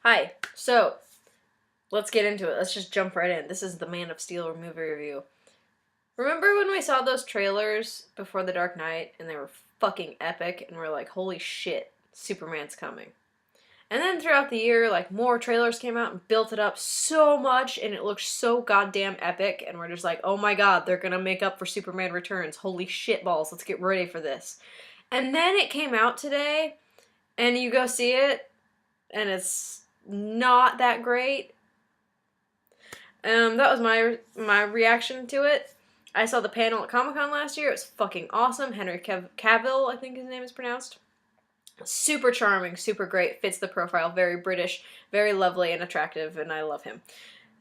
Hi. So, let's get into it. Let's just jump right in. This is the Man of Steel movie review. Remember when we saw those trailers before The Dark Knight and they were fucking epic and we're like, holy shit, Superman's coming. And then throughout the year, like, more trailers came out and built it up so much and it looked so goddamn epic and we're just like, oh my god, they're gonna make up for Superman Returns. Holy shit balls, let's get ready for this. And then it came out today and you go see it and it's not that great. That was my reaction to it. I saw the panel at Comic-Con last year. It was fucking awesome. Henry Cavill, I think his name is pronounced. Super charming, super great, fits the profile, very British, very lovely and attractive, and I love him.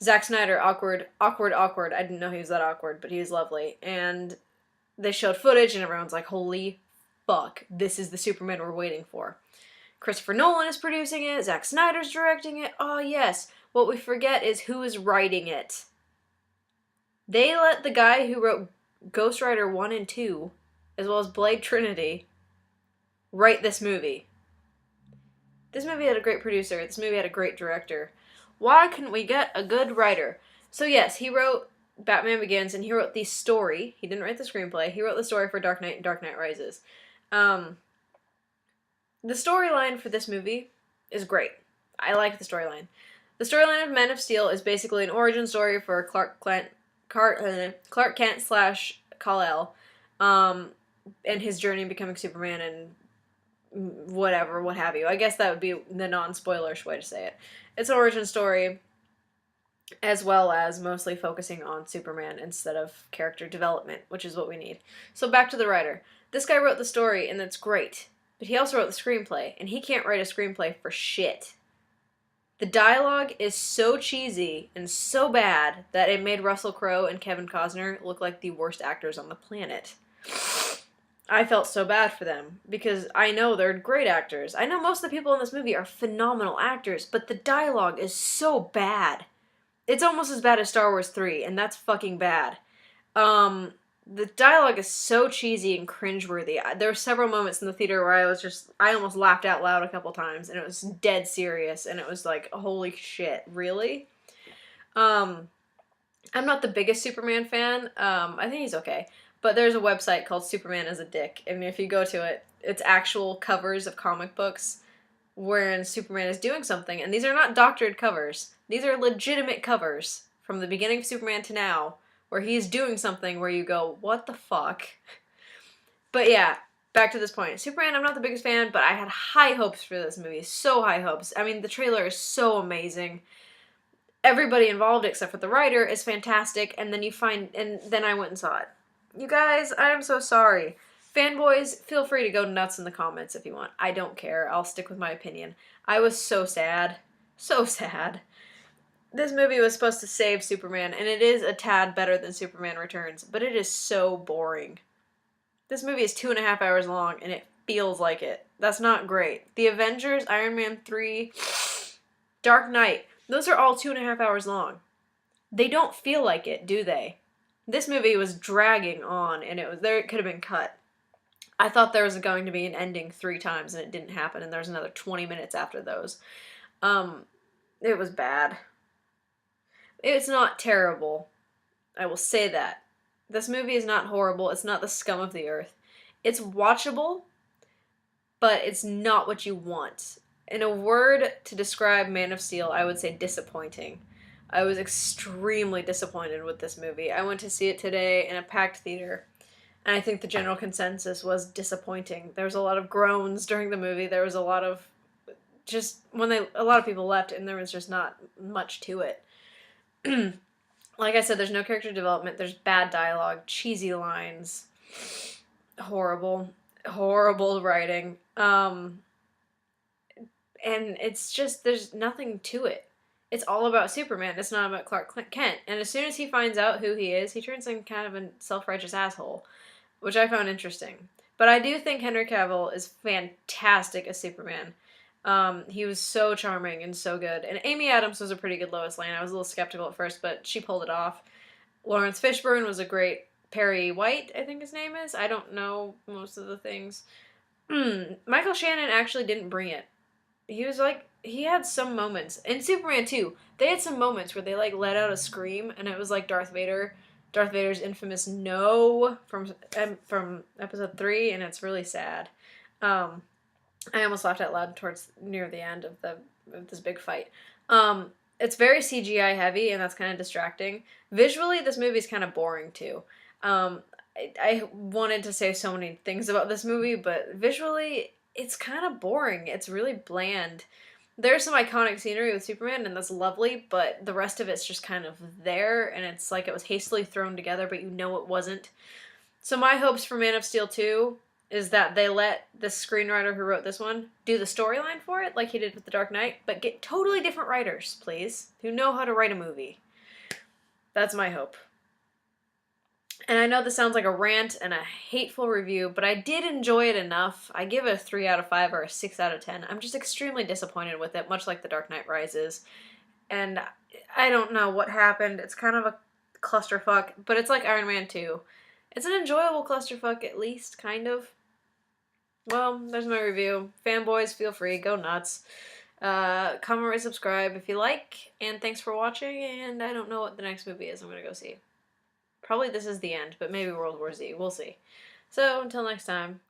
Zack Snyder, awkward. I didn't know he was that awkward, but he was lovely. And they showed footage, and everyone's like, holy fuck, this is the Superman we're waiting for. Christopher Nolan is producing it, Zack Snyder's directing it. Oh, yes. What we forget is who is writing it. They let the guy who wrote Ghost Rider 1 and 2, as well as Blade Trinity, write this movie. This movie had a great producer. This movie had a great director. Why couldn't we get a good writer? So yes, he wrote Batman Begins, and he wrote the story. He didn't write the screenplay. He wrote the story for Dark Knight and Dark Knight Rises. The storyline for this movie is great. I like the storyline. The storyline of Men of Steel is basically an origin story for Clark Kent slash Kal-El, and his journey becoming Superman and whatever, what have you. I guess that would be the non-spoilerish way to say it. It's an origin story, as well as mostly focusing on Superman instead of character development, which is what we need. So back to the writer. This guy wrote the story, and that's great. But he also wrote the screenplay, and he can't write a screenplay for shit. The dialogue is so cheesy and so bad that it made Russell Crowe and Kevin Costner look like the worst actors on the planet. I felt so bad for them, because I know they're great actors. I know most of the people in this movie are phenomenal actors, but the dialogue is so bad. It's almost as bad as Star Wars 3, and that's fucking bad. The dialogue is so cheesy and cringeworthy. There were several moments in the theater where I almost laughed out loud a couple times, and it was dead serious, and it was like, holy shit, really? I'm not the biggest Superman fan. I think he's okay. But there's a website called Superman is a Dick, and if you go to it, it's actual covers of comic books wherein Superman is doing something, and these are not doctored covers. These are legitimate covers from the beginning of Superman to now, where he's doing something where you go, what the fuck? But yeah, back to this point. Superman, I'm not the biggest fan, but I had high hopes for this movie. So high hopes. I mean, the trailer is so amazing. Everybody involved, except for the writer, is fantastic, and then I went and saw it. You guys, I am so sorry. Fanboys, feel free to go nuts in the comments if you want. I don't care. I'll stick with my opinion. I was so sad. So sad. This movie was supposed to save Superman, and it is a tad better than Superman Returns, but it is so boring. This movie is 2.5 hours long, and it feels like it. That's not great. The Avengers, Iron Man 3, Dark Knight, those are all 2.5 hours long. They don't feel like it, do they? This movie was dragging on, and it could have been cut. I thought there was going to be an ending 3 times, and it didn't happen, and there was another 20 minutes after those. It was bad. It's not terrible. I will say that. This movie is not horrible. It's not the scum of the earth. It's watchable, but it's not what you want. In a word to describe Man of Steel, I would say disappointing. I was extremely disappointed with this movie. I went to see it today in a packed theater, and I think the general consensus was disappointing. There was a lot of groans during the movie. There was a lot of a lot of people left, and there was just not much to it. Like I said, there's no character development. There's bad dialogue, cheesy lines, horrible writing. And it's just, there's nothing to it. It's all about Superman. It's not about Clark Kent. And as soon as he finds out who he is, he turns into kind of a self-righteous asshole, which I found interesting. But I do think Henry Cavill is fantastic as Superman. He was so charming and so good. And Amy Adams was a pretty good Lois Lane. I was a little skeptical at first, but she pulled it off. Lawrence Fishburne was a great Perry White, I think his name is. I don't know most of the things. Michael Shannon actually didn't bring it. he was like, he had some moments in Superman 2. They had some moments where they like let out a scream, and it was like Darth Vader's infamous "no" from episode 3, and it's really sad. Um, I almost laughed out loud towards near the end of this big fight. It's very CGI heavy, and that's kind of distracting. Visually, this movie is kind of boring too. I wanted to say so many things about this movie, but visually, it's kind of boring. It's really bland. There's some iconic scenery with Superman, and that's lovely, but the rest of it's just kind of there, and it's like it was hastily thrown together, but you know it wasn't. So my hopes for Man of Steel 2 is that they let the screenwriter who wrote this one do the storyline for it, like he did with The Dark Knight, but get totally different writers, please, who know how to write a movie. That's my hope. And I know this sounds like a rant and a hateful review, but I did enjoy it enough. I give it a 3 out of 5 or a 6 out of 10. I'm just extremely disappointed with it, much like The Dark Knight Rises. And I don't know what happened. It's kind of a clusterfuck, but it's like Iron Man 2. It's an enjoyable clusterfuck, at least, kind of. Well, there's my review. Fanboys, feel free, go nuts. Comment, rate, subscribe if you like, and thanks for watching, and I don't know what the next movie is I'm gonna go see. Probably This Is the End, but maybe World War Z. We'll see. So, until next time.